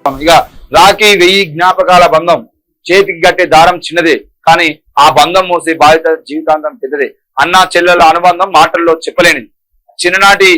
ఇక రాఖీ 1000 జ్ఞాపకాల బంధం, చేతికి కట్టే దారం చిన్నదే కానీ ఆ బంధం మోసే బాధ్యత జీవితాంతం పెద్దదే. అన్నా చెల్లెల అనుబంధం మాటల్లో చెప్పలేనిది. చిన్ననాటి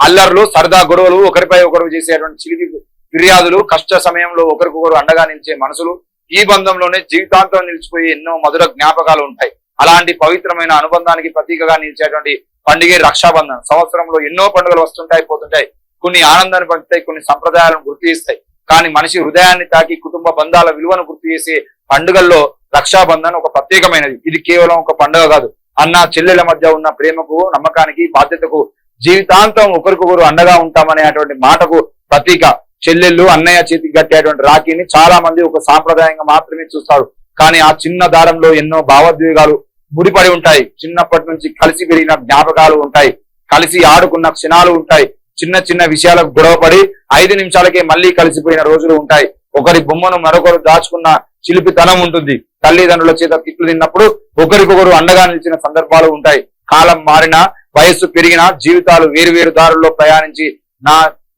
అల్లర్లు, సరదా గొడవలు, ఒకరిపై ఒకరు చేసేటువంటి చిలిపి ఫిర్యాదులు, కష్ట సమయంలో ఒకరికొకరు అండగా నిలిచే మనసులు, ఈ బంధంలోనే జీవితాంతం నిలిచిపోయే ఎన్నో మధుర జ్ఞాపకాలు ఉంటాయి. అలాంటి పవిత్రమైన అనుబంధానికి ప్రతీకగా నిలిచేటువంటి పండుగే రక్షాబంధన్. సంవత్సరంలో ఎన్నో పండుగలు వస్తుంటాయి, పోతుంటాయి. కొన్ని ఆనందాన్ని పంచుతాయి, కొన్ని సంప్రదాయాలను గుర్తు చేస్తాయి. కానీ మనిషి హృదయాన్ని తాకి కుటుంబ బంధాల విలువను గుర్తు చేసే పండుగల్లో రక్షాబంధన్ ఒక ప్రత్యేకమైనది. ఇది కేవలం ఒక పండుగ కాదు, అన్న చెల్లెల మధ్య ఉన్న ప్రేమకు, నమ్మకానికి, బాధ్యతకు, జీవితాంతం ఒకరికొకరు అండగా ఉంటామనేటువంటి మాటకు ప్రతీక. చెల్లెళ్ళు అన్నయ్య చేతికి కట్టేటువంటి రాఖీని చాలా మంది ఒక సాంప్రదాయంగా మాత్రమే చూస్తారు. కానీ ఆ చిన్న దారంలో ఎన్నో భావోద్వేగాలు ముడిపడి ఉంటాయి. చిన్నప్పటి నుంచి కలిసి పెరిగిన జ్ఞాపకాలు ఉంటాయి, కలిసి ఆడుకున్న క్షణాలు ఉంటాయి. చిన్న చిన్న విషయాలకు గొడవపడి 5 నిమిషాలకే మళ్ళీ కలిసిపోయిన రోజులు ఉంటాయి. ఒకరి బొమ్మను మరొకరు దాచుకున్న చిలిపితనం ఉంటుంది. తల్లిదండ్రుల చేత తిట్లు తిన్నప్పుడు ఒకరికొకరు అండగా నిలిచిన సందర్భాలు ఉంటాయి. కాలం మారినా, వయస్సు పెరిగినా, జీవితాలు వేరు దారుల్లో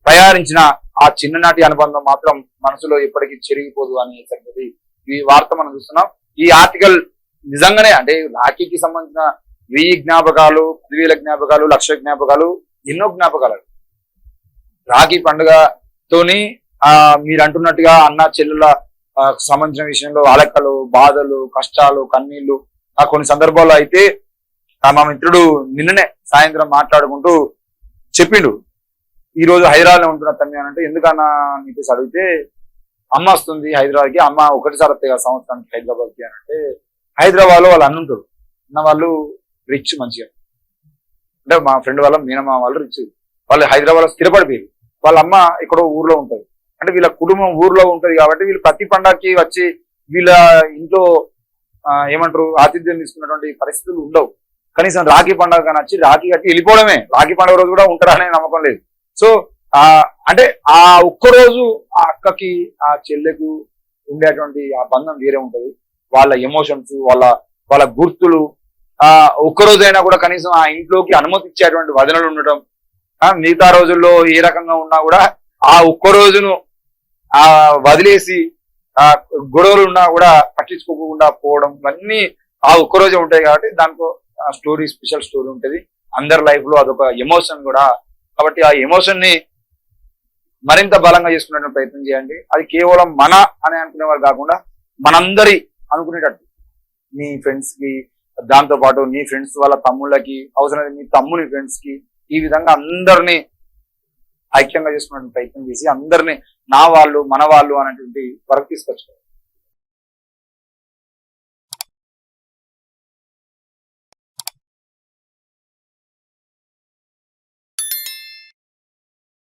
ప్రయాణించిన ఆ చిన్ననాటి అనుబంధం మాత్రం మనసులో ఎప్పటికీ చెరిగిపోదు అనే సంగతి ఈ వార్త మనం చూస్తున్నాం. ఈ ఆర్టికల్ నిజంగానే అంటే రాఖీకి సంబంధించిన 1000 జ్ఞాపకాలు, 10,000 జ్ఞాపకాలు, 1,00,000 జ్ఞాపకాలు, ఎన్నో జ్ఞాపకాలు. రాఖీ పండుగతోని మీరు అంటున్నట్టుగా అన్న చెల్లెల సంబంధించిన విషయంలో అలకలు, బాధలు, కష్టాలు, కన్నీళ్లు, కొన్ని సందర్భాల్లో అయితే మా మిత్రుడు నిన్ననే సాయంత్రం మాట్లాడుకుంటూ చెప్పిండు, ఈ రోజు హైదరాబాద్ లో ఉంటున్న తమ్మి అని. అంటే ఎందుకన్నా అని చెప్పేసి అడిగితే, అమ్మ వస్తుంది హైదరాబాద్ కి, అమ్మ ఒకటిసారి వస్తాయి కదా సంవత్సరానికి హైదరాబాద్ కి అని. అంటే హైదరాబాద్ లో వాళ్ళు అన్నుంటారు, అన్న వాళ్ళు రిచ్ మంచిగా, అంటే మా ఫ్రెండ్ వాళ్ళ మీనమ్మ వాళ్ళు రిచ్, వాళ్ళు హైదరాబాద్ లో స్థిరపడిపోయారు. వాళ్ళ అమ్మ ఎక్కడో ఊర్లో ఉంటది, అంటే వీళ్ళ కుటుంబం ఊర్లో ఉంటది కాబట్టి వీళ్ళు ప్రతి పండగకి వచ్చి వీళ్ళ ఇంట్లో ఏమంటారు ఆతిథ్యం తీసుకున్నటువంటి పరిస్థితులు ఉండవు. కనీసం రాఖీ పండుగ కానీ వచ్చి రాఖీ కట్టి వెళ్ళిపోవడమే. రాఖీ పండుగ రోజు కూడా ఉంటారనే నమ్మకం లేదు. సో అంటే ఆ ఒక్కరోజు ఆ అక్కకి, ఆ చెల్లెకు ఉండేటువంటి ఆ బంధం వేరే ఉంటది. వాళ్ళ ఎమోషన్స్, వాళ్ళ గుర్తులు, ఒక్కరోజైనా కూడా కనీసం ఆ ఇంట్లోకి అనుమతి ఇచ్చేటువంటి వదనలు ఉండటం, మిగతా రోజుల్లో ఏ రకంగా ఉన్నా కూడా ఆ ఒక్క రోజును వదిలేసి గొడవలు ఉన్నా కూడా పట్టించుకోకుండా పోవడం, ఇవన్నీ ఆ ఒక్కరోజే ఉంటాయి. కాబట్టి దాంట్లో స్టోరీ, స్పెషల్ స్టోరీ ఉంటది అందరి లైఫ్ లో. అదొక ఎమోషన్ కూడా. కాబట్టి ఆ ఎమోషన్ ని మరింత బలంగా చేసుకునే ప్రయత్నం చేయండి. అది కేవలం మన అని అనుకునేవారు కాకుండా మనందరి అనుకునేటట్టు, మీ ఫ్రెండ్స్ కి, దాంతో పాటు నీ ఫ్రెండ్స్ వాళ్ళ తమ్ముళ్ళకి, అవసరమైతే మీ తమ్ముని ఫ్రెండ్స్ కి, ఈ విధంగా అందరినీ ఐక్యంగా చేసుకునే ప్రయత్నం చేసి అందరినీ నా వాళ్ళు, మన వాళ్ళు అనేటువంటి వరకు తీసుకొచ్చారు.